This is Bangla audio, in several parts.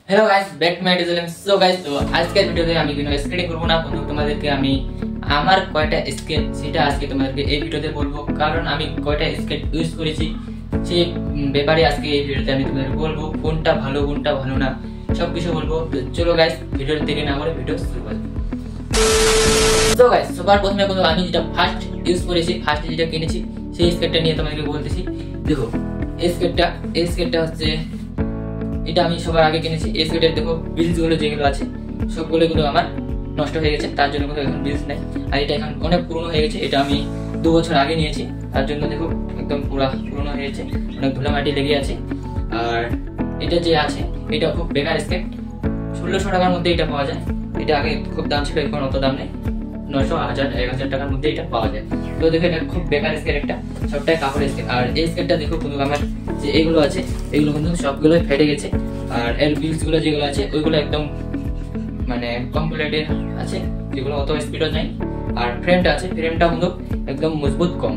Hello guys back to my channel. So guys তো আজকের ভিডিওতে আমি কোনো স্কেটিং করব না, বন্ধু তোমাদেরকে আমি আমার কয়টা স্কেট সেটা আজকে তোমাদেরকে এই ভিডিওতে বলবো, কারণ আমি কয়টা স্কেট ইউজ করেছি সেই ব্যাপারে আজকে এই ভিডিওতে আমি তোমাদেরকে বলবো, কোনটা ভালো না সবকিছু বলবো। তো চলো গাইস ভিডিওর দিকে না করে ভিডিও শুরু করি। সো গাইস সবার প্রথমে কোনো আমি যেটা ফার্স্ট ইউজ করেছি, ফার্স্ট যেটা কিনেছি সেই স্কেটটা নিয়ে তোমাদেরকে বলতেছি। দেখো এই স্কেটটা হচ্ছে এটা আমি সবার আগে কিনেছি। এই স্কেটের দেখো বিলস গুলো যেগুলো আছে সবগুলো কিন্তু আমার নষ্ট হয়ে গেছে, তার জন্য কিন্তু এখন বিলস নাই। আর এটা এখন অনেক পুরনো হয়ে গেছে, এটা আমি 2 বছর আগে নিয়েছি, তার জন্য দেখো একদম পুরো পুরনো হয়ে গেছে, অনেক ধুলামাটি লেগে আছে। আর এটা যে আছে এটা খুব বেকার স্কেট, 1600 টাকার মধ্যে এটা পাওয়া যায়। এটা আগে খুব দাম ছিল, এখন অত দাম নেই, 900, 1000, 1000 টাকার মধ্যে এটা পাওয়া যায়। তো দেখো এটা খুব বেকার স্কেট, একটা সবটাই কাপড়ের স্কেট। আর এই স্কেটটা দেখো কিন্তু আমার যে এগুলো আছে এগুলো কিন্তু সবগুলোই ফেটে গেছে, আর এর বিলস গুলো যেগুলো আছে ওইগুলো একদম মানে কমপ্লিটেড আছে, যেগুলো অত স্পিডও নাই। আর ফ্রেমটা আছে, ফ্রেমটা কিন্তু একদম মজবুত কম।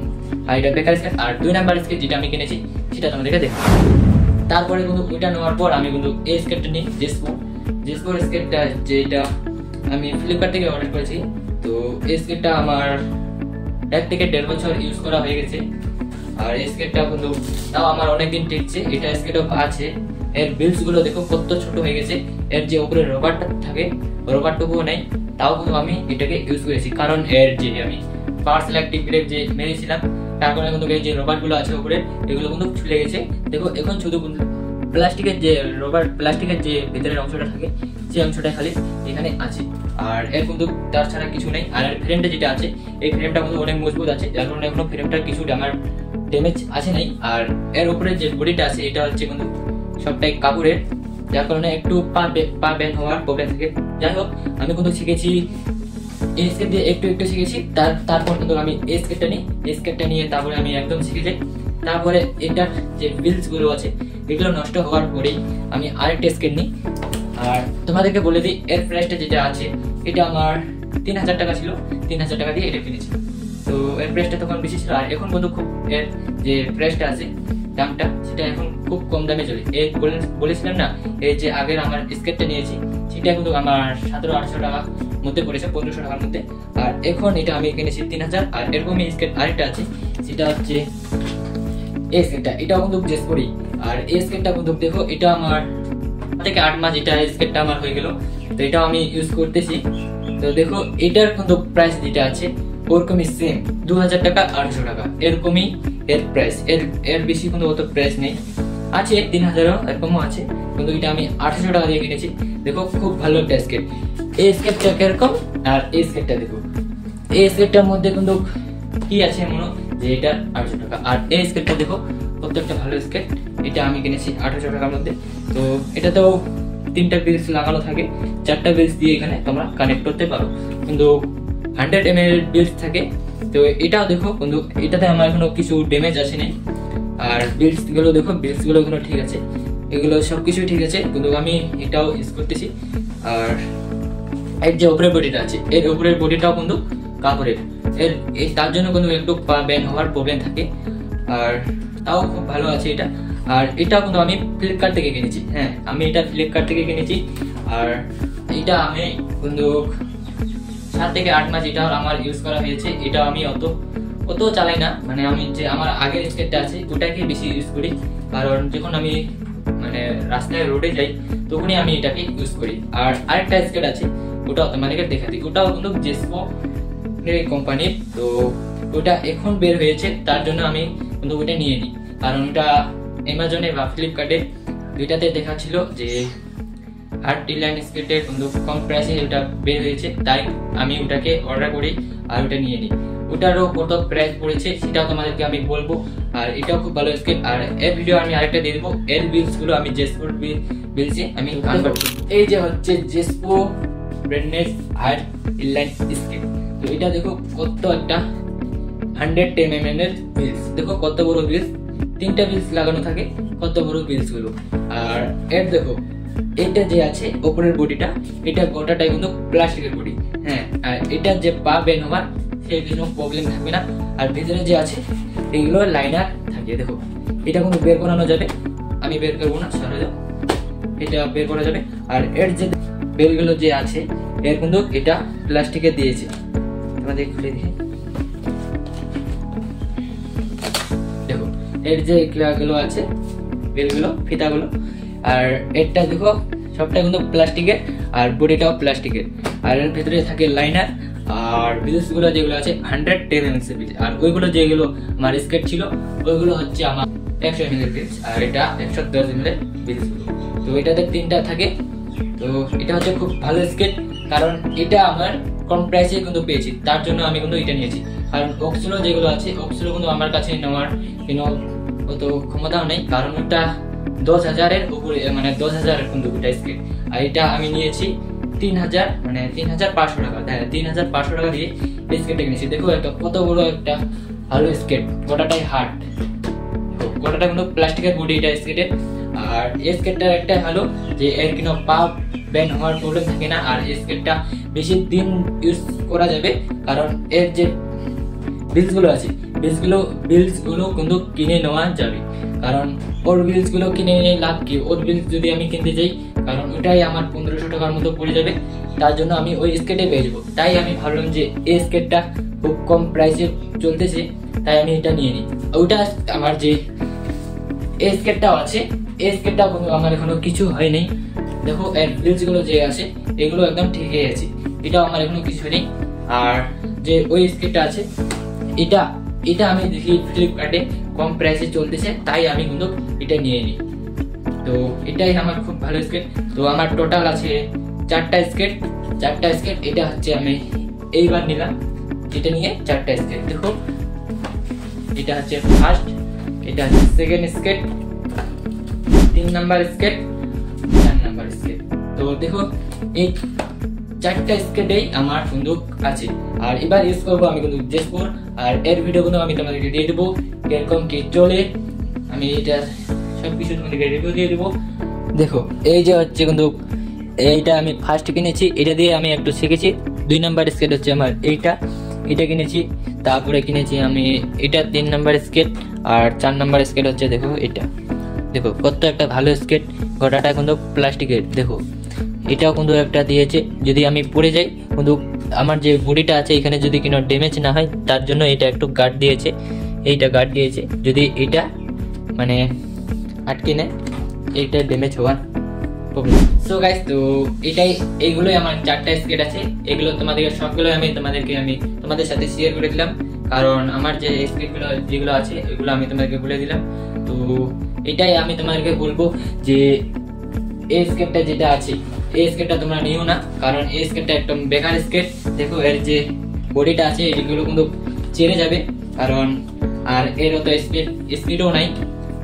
আর এটা বেকার স্কেট। আর 2 নাম্বার স্কেট যেটা আমি কিনেছি সেটা তোমাদেরকে দেখো। তারপরে কিন্তু ওইটা নেওয়ার পর আমি কিন্তু এই স্কেটটা নিই, জেসপোর স্কেটটা, যেটা আমি ফ্লিপকার্ট থেকে অর্ডার করেছি। তো এই স্কেটটা আমার 1 থেকে 1.5 বছর ইউজ করা হয়ে গেছে। আর এই স্কেটটা কিন্তু তাও আমার অনেকদিন টিকছে। এটা স্কেটও আছে, এর বিলস গুলো দেখো কত ছোট হয়ে গেছে, এর যে উপরে রবারটা থাকে রবারটুকুও নেই, তাও কিন্তু আমি এটাকে ইউজ করেছি। কারণ এর যে আমি পাওয়ার সিলেক্টিভ ব্রেক যে মেরেছিলাম তার কারণে কিন্তু এই যে রবার গুলো আছে উপরে এগুলো কিন্তু ছুলে গেছে। দেখো এখন শুধু প্লাস্টিকের যে ভিতরের অংশটা থাকে সেই অংশটা খালি এখানে আছে, আর এর কিন্তু তার ছাড়া কিছু নেই। আর এর ফ্রেমটা যেটা আছে এই ফ্রেমটা কিন্তু অনেক মজবুত আছে, যার কারণে এখনো ফ্রেমটার কিছু ড্যামেজ আছে নাই। আর এর উপরে যে বডিটা আছে এটা হচ্ছে কিন্তু সবটাই কাপড়ের, যার কারণে একটু পা ব্যান হওয়ার প্রবলেম থাকে। যাই হোক আমি কিন্তু শিখেছি এই স্কেট দিয়ে একটু শিখেছি, তারপর কিন্তু আমি এই স্কেটটা নিয়ে তারপরে আমি একদম শিখে যাই। তারপরে এটার যে বিলস গুলো আছে এগুলো নষ্ট হওয়ার পরেই আমি আরেকটা স্কেট নিই। আর তোমাদেরকে বলে দিই এর প্রাইসটা যেটা আছে এটা আমার 3000 টাকা ছিল, 3000 টাকা দিয়ে এটা কিনেছি। তো এর প্রাইসটা তখন বেশি ছিল, আর এখন কিন্তু খুব এর যে প্রাইসটা আছে দামটা সেটা এখন খুব কম দামে চলে। এই বলেছিলাম না এই যে আগের আমার স্কেটটা নিয়েছি সেটা কিন্তু আমার 1700-1800 টাকার মধ্যে পড়েছে, 1500 টাকার মধ্যে। আর এখন এটা আমি কিনেছি 3000। আর এরকমই স্কেট আরেকটা আছে, সেটা হচ্ছে এই স্কেটটা, এটাও কিন্তু জেসপোরই। আর এই স্কেটটা কিন্তু দেখো এটা আমার থেকে 8 মাস এটা স্কেটটা আমার হয়ে গেল, তো এটাও আমি ইউজ করতেছি। তো দেখো এটার কিন্তু প্রাইস যেটা আছে ওরকমই সেম 2000 টাকা 800 টাকা এরকমই এর প্রাইস, এর বেশি কোনো অত প্রাইস নেই, আছে 3000 এরকমও আছে, কিন্তু এটা আমি 800 টাকা দিয়ে কিনেছি। দেখো খুব ভালো একটা স্কেট। এই স্কেটটা কিরকম আর এই স্কেটটা দেখো, এই স্কেটটার মধ্যে কিন্তু কি আছে মনে যে এটা 800 টাকা, আর এই স্কেটটা দেখো প্রত্যেকটা ভালো স্কেট। এটা আমি কিনেছি 800 টাকার মধ্যে। তো এটাতেও 3টা বিলস লাগানো থাকে, 4টা বিলস দিয়ে এখানে তোমরা কানেক্ট করতে পারো, কিন্তু 100 ml বিলস থাকে। তো এটাও দেখো কিন্তু এটাতে আমার এখনো কিছু ড্যামেজ আসেনি। আর বিলস গুলো দেখো, বিলস গুলো এখনো ঠিক আছে, এগুলো সবকিছু ঠিক আছে, কিন্তু আমি এটাও ইউজ করতেছি। আর এর যে উপরের বডিটা আছে এর উপরের বডিটাও কিন্তু কাপড়ের, তার জন্য কিন্তু একটু পা ব্যান হওয়ার প্রবলেম থাকে, আর তাও খুব ভালো আছে এটা। আর এটাও কিন্তু আমি ফ্লিপকার্ট থেকে কিনেছি, হ্যাঁ আমি এটা ফ্লিপকার্ট থেকে কিনেছি। আর এটা আমি কিন্তু 7 থেকে 8 মাস এটা আমার ইউজ করা হয়েছে। এটা আমি অত চালাই না, মানে আমি যে আমার আগের স্কেটটা আছে ওটাকে বেশি ইউজ করি, কারণ যখন আমি মানে রাস্তায় রোডে যাই তখনই আমি এটাকে ইউজ করি। আর আরেকটা স্কেট আছে ওটাও তোমাদেরকে দেখা দিই, ওটাও কিন্তু জেসপো কোম্পানির। তো ওটা এখন বের হয়েছে তার জন্য আমি কিন্তু ওটা নিয়ে নিই, কারণ ওটা অ্যামাজনে বা ফ্লিপকার্টে দুইটাতে দেখাচ্ছিল যে আর্টিল্যান্ড স্কেটের কিন্তু কম প্রাইসে ওটা বের হয়েছে, তাই আমি ওটাকে অর্ডার করি আর ওটা নিয়ে নিই। ওটারও কত প্রাইস পড়েছে সেটাও তোমাদেরকে আমি বলবো। আর এটাও খুব ভালো স্কেট। আর এর ভিডিও আমি আরেকটা দিয়ে দেবো, এর বিলস গুলো আমি জেসপোর বিলসে আমি কনভার্ট করি। এই যে হচ্ছে জেসপো ব্র্যান্ডের আর ইনলাইন স্কেট। তো এটা দেখো কত একটা 110 ml এর বিলস, দেখো কত বড় বিলস, 3টা বিলস লাগানো থাকে, কত বড় বিলস গুলো। আর এর দেখো এটা যে আছে উপরের বডিটা এটা গোটাটাই কিন্তু প্লাস্টিকের বডি, হ্যাঁ। আর এটা যে পা বেন হওয়ার সেই কোনো প্রবলেম থাকবে না। আর ভিতরে যে আছে এগুলো লাইনার থাকে, দেখো এটা কিন্তু বের করানো যাবে, আমি বের করবো না, সরে যাও। এটা বের করা যাবে। আর এর যে বেলগুলো যে আছে এর কিন্তু এটা প্লাস্টিকের দিয়েছে, তোমাদের খুলে দেখি, দেখো এর যে গুলো আছে বেলগুলো ফিতাগুলো, আর এরটা দেখো সবটা কিন্তু প্লাস্টিকের আর বডিটাও প্লাস্টিকের। আর এর ভিতরে থাকে লাইনার আর বিলস গুলো যেগুলো আছে 110 ml এর বিল। আর ওইগুলো যেগুলো আমার স্কেট ছিল ওইগুলো হচ্ছে আমার 100 ml এর বিলস, আর এটা 110 ml এর বিলস। তো এটাতে 3টা থাকে। তো এটা হচ্ছে খুব ভালো স্কেট, কারণ এটা আমার কম প্রাইসে কিন্তু পেয়েছি, তার জন্য আমি কিন্তু এটা নিয়েছি। কারণ অক্সিলো যেগুলো আছে অক্সিলো কিন্তু আমার কাছে নেওয়ার কোনো অত ক্ষমতাও নেই, কারণ ওটা 10,000-এর উপরে, মানে 10,000-এর কিন্তু ওটা স্কেট। আর এটা আমি নিয়েছি 3,000, মানে 3,500 টাকা, 3,500 টাকা দিয়ে স্কেটটা কিনেছি। দেখো একটা কত বড় একটা ভালো স্কেট, গোটাটাই হার্ড, গোটাটা কিন্তু প্লাস্টিকের বডি এটা স্কেটের। আর এই স্কেটটার একটা ভালো যে এর কোনো পা ব্যান্ড হওয়ার প্রবলেম থাকে না, আর এই স্কেটটা বেশি দিন ইউজ করা যাবে, কারণ এর যে বিলসগুলো আছে বিলসগুলো কিন্তু কিনে নেওয়া যাবে। কারণ ওর বিলসগুলো কিনে নিয়ে লাভ কি, ওর বিলস যদি আমি কিনতে যাই, কারণ ওটাই আমার 1500 টাকার মতো পড়ে যাবে, তার জন্য আমি ওই স্কেটে পেয়ে যাবো। তাই আমি ভাবলাম যে এই স্কেটটা খুব কম প্রাইসে চলতেছে, তাই আমি এটা নিয়ে নিই। ওইটা আমার যে এই স্কেটটাও আছে, এই স্কেটটাও কিন্তু আমার এখনো কিছু হয়নি। দেখো এর বিলসগুলো যে আছে এগুলো একদম ঠিকই আছে, এটাও আমার এখনো কিছু হয়নি। আর যে ওই স্কেটটা আছে এটা আমি দেখি ফ্লিপকার্টে কম প্রাইসে চলতেছে, তাই আমি কিন্তু এটা নিয়ে নিই। তো এটাই আমার খুব ভালো স্কেট। তো আমার টোটাল আছে 4টা স্কেট। এটা হচ্ছে আমি এইবার নিলাম, এটা নিয়ে 4টা স্কেট। দেখো এটা হচ্ছে ফার্স্ট, এটা হচ্ছে সেকেন্ড স্কেট, 3 নাম্বার স্কেট, 4 নাম্বার স্কেট। তো দেখো এই 4টা স্কেটেই আমার বন্দুক আছে। আর এবার ইউজ করবো আমি কিন্তু জেসপুর, আর এর ভিডিওগুলো আমি তোমাদেরকে দিয়ে দেবো কিরকম কি চলে, আমি এটা সবকিছু তোমাদেরকে রিভিউ দিয়ে দেবো। দেখো এই যে হচ্ছে কিন্তু এইটা আমি ফার্স্ট কিনেছি, এটা দিয়ে আমি একটু শিখেছি। 2 নাম্বার স্কেট হচ্ছে আমার এটা কিনেছি। তারপরে কিনেছি আমি এটা 3 নাম্বার স্কেট, আর 4 নাম্বার স্কেট হচ্ছে দেখো এটা। দেখো কত একটা ভালো স্কেট, গোটাটা কিন্তু প্লাস্টিকের। দেখো এটাও কিন্তু একটা দিয়েছে, যদি আমি পড়ে যাই কিন্তু আমার যে বডিটা আছে এখানে যদি কোনো ড্যামেজ না হয় তার জন্য এটা একটু গার্ড দিয়েছে, এইটা গার্ড দিয়েছে, যদি এটা মানে আটকে নেয় এইটা ড্যামেজ হওয়ার প্রবলেম। সো গাইস, তো এইগুলোই আমার 4টা স্কেট আছে। এগুলো তোমাদেরকে সবগুলো আমি তোমাদের সাথে শেয়ার করে দিলাম, কারণ আমার যে স্কেটগুলো যেগুলো আছে এগুলো আমি তোমাদেরকে বলে দিলাম। তো এটাই আমি তোমাদেরকে বলবো যে এই স্কেটটা যেটা আছে এই স্কেটটা তোমরা নিও না, কারণ এই স্কেটটা একদম বেকার স্কেট। দেখো এর যে বডিটা আছে এগুলো কিন্তু চেরে যাবে, কারণ আর এর অত স্পিডও নাই।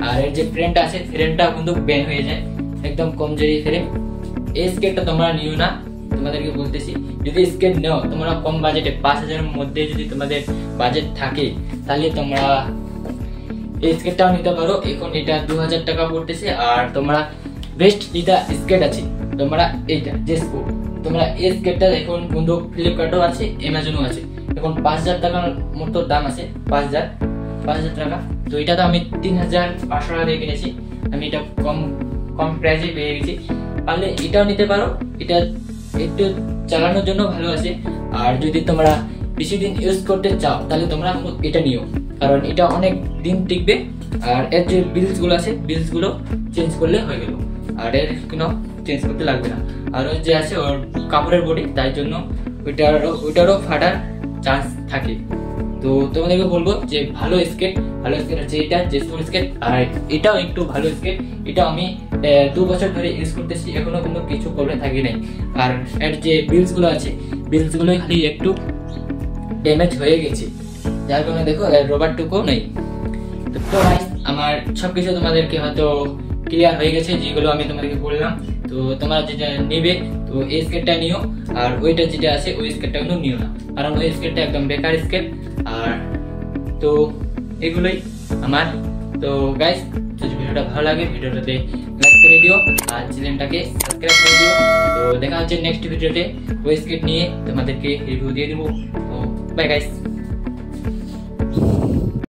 আর এর যে ফ্রেমটা আছে ফ্রেমটাও কিন্তু ব্যান হয়ে যায়, একদম কমজোরি ফ্রেম। এই স্কেটটা তোমরা নিও না, তোমাদেরকে বলতেছি। যদি স্কেট নাও তোমরা কম বাজেটে 5,000-এর মধ্যে যদি তোমাদের বাজেট থাকে, তাহলে তোমরা এই স্কেটটাও নিতে পারো। এখন এটা 2000 টাকা পড়তেছে। আর তোমরা বেস্ট যেটা স্কেট আছে তোমরা এইটা জেসপো, তোমরা এই স্কেটটা এখন কিন্তু ফ্লিপকার্টও আছে, অ্যামাজনও আছে। এখন 5,000 টাকার মতো দাম আছে, 5,000 টাকা। তো এটা তো আমি 3,500 টাকা দিয়ে কিনেছি, আমি এটা কম প্রাইসে পেয়ে গেছি। পারলে এটাও নিতে পারো, এটা একটু চালানোর জন্য ভালো আছে। আর যদি তোমরা বেশি দিন ইউজ করতে চাও তাহলে তোমরা এটা নিও, কারণ এটা অনেক দিন টিকবে। আর এর যে বিলসগুলো আছে বিলসগুলো চেঞ্জ করলে হয়ে গেল, আর এর কোনো চেঞ্জ করতে লাগবে না। আর ওই যে আছে ওর কাপড়ের বডি, তাই জন্য ওইটারও ফাটার চান্স থাকে। তো তোমাদেরকে বলবো যে ভালো স্কেট হচ্ছে এটা জেসপুর স্কেট। আর এটাও একটু ভালো স্কেট, এটা আমি 2 বছর ধরে ইউজ করতেছি, এখনো কোনো কিছু প্রবলেম থাকে নাই। আর এর যে বিলসগুলো আছে বিলসগুলো খালি একটু ড্যামেজ হয়ে গেছে, যার কারণে দেখো রবার টুকুও নেই। তো গাইস, আমার সবকিছু তোমাদেরকে হয়তো ক্লিয়ার হয়ে গেছে যেগুলো আমি তোমাদেরকে বললাম। তো তোমরা যেটা নেবে তো এই স্কেটটা নিও, আর ওইটা যেটা আছে ওই স্কেটটা কিন্তু নিও না, কারণ ওই স্কেটটা একদম বেকার স্কেট। আর তো এগুলোই আমার। তো গাইস, যদি ভিডিওটা ভালো লাগে ভিডিওটাতে লাইক করে দিও আর চ্যানেলটাকে সাবস্ক্রাইব করে দিও। তো দেখা হচ্ছে নেক্সট ভিডিওতে ওই স্কেট নিয়ে তোমাদেরকে রিভিউ দিয়ে দেবো। তো বাই গাইস।